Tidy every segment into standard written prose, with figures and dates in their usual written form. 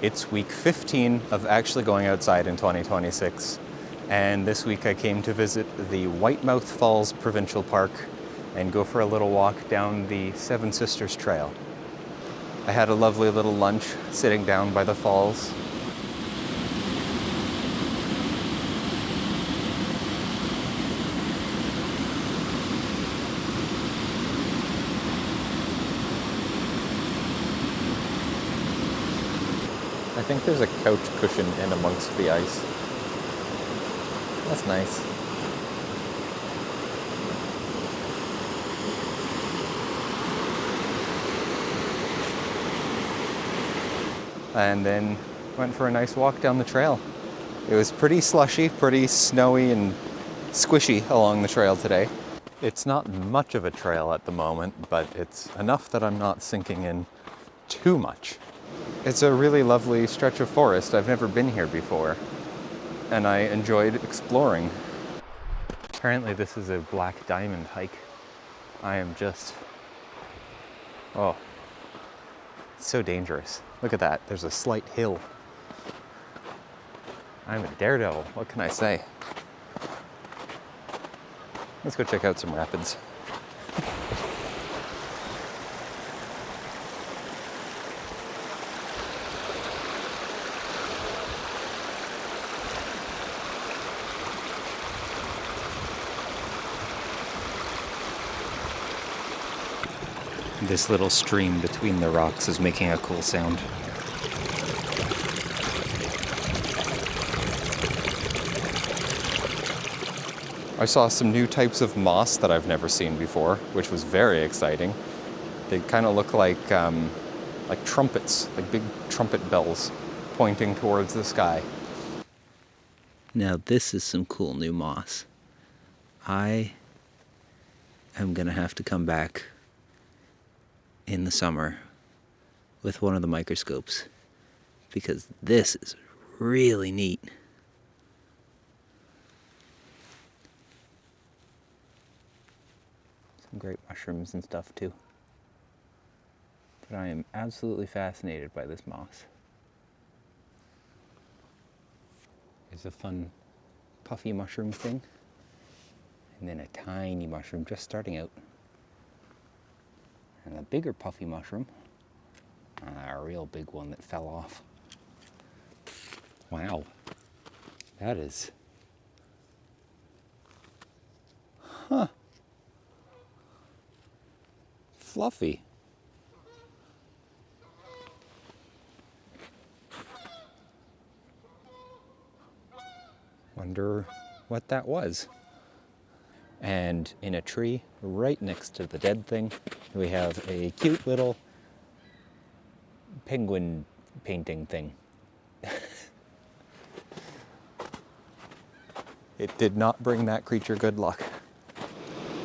It's week 15 of actually going outside in 2026, and this week I came to visit the Whitemouth Falls Provincial Park and go for a little walk down the Seven Sisters Trail. I had a lovely little lunch sitting down by the falls. I think there's a couch cushion in amongst the ice. That's nice. And then went for a nice walk down the trail. It was pretty slushy, pretty snowy and squishy along the trail today. It's not much of a trail at the moment, but it's enough that I'm not sinking in too much. It's a really lovely stretch of forest. I've never been here before, and I enjoyed exploring. Apparently this is a black diamond hike. I am just, oh, it's so dangerous. Look at that, there's a slight hill. I'm a daredevil, what can I say? Let's go check out some rapids. This little stream between the rocks is making a cool sound. I saw some new types of moss that I've never seen before, which was very exciting. They kind of look like trumpets, like big trumpet bells pointing towards the sky. Now this is some cool new moss. I am gonna have to come back in the summer with one of the microscopes, because this is really neat. Some great mushrooms and stuff too. But I am absolutely fascinated by this moss. There's a fun puffy mushroom thing, and then a tiny mushroom just starting out. And a bigger puffy mushroom, a real big one that fell off. Wow, that is, fluffy. Wonder what that was. And in a tree right next to the dead thing, we have a cute little penguin painting thing. It did not bring that creature good luck.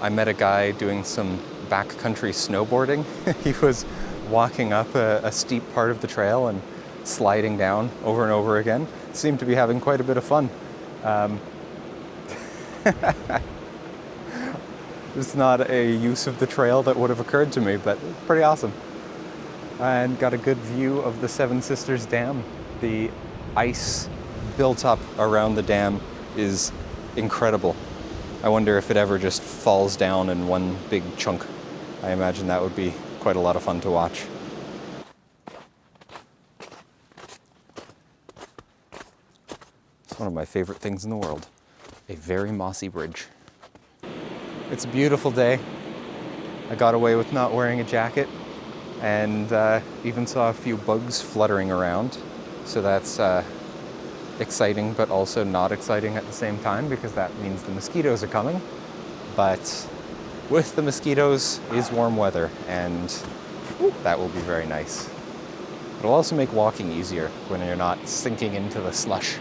I met a guy doing some backcountry snowboarding. He was walking up a steep part of the trail and sliding down over and over again. Seemed to be having quite a bit of fun. It's not a use of the trail that would have occurred to me, but it's pretty awesome. And got a good view of the Seven Sisters Dam. The ice built up around the dam is incredible. I wonder if it ever just falls down in one big chunk. I imagine that would be quite a lot of fun to watch. It's one of my favorite things in the world. A very mossy bridge. It's a beautiful day. I got away with not wearing a jacket, and even saw a few bugs fluttering around. So that's exciting, but also not exciting at the same time, because that means the mosquitoes are coming. But with the mosquitoes is warm weather, and that will be very nice. It'll also make walking easier when you're not sinking into the slush.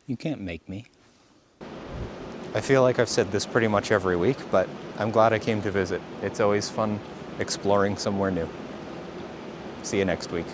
You can't make me. I feel like I've said this pretty much every week, but I'm glad I came to visit. It's always fun exploring somewhere new. See you next week.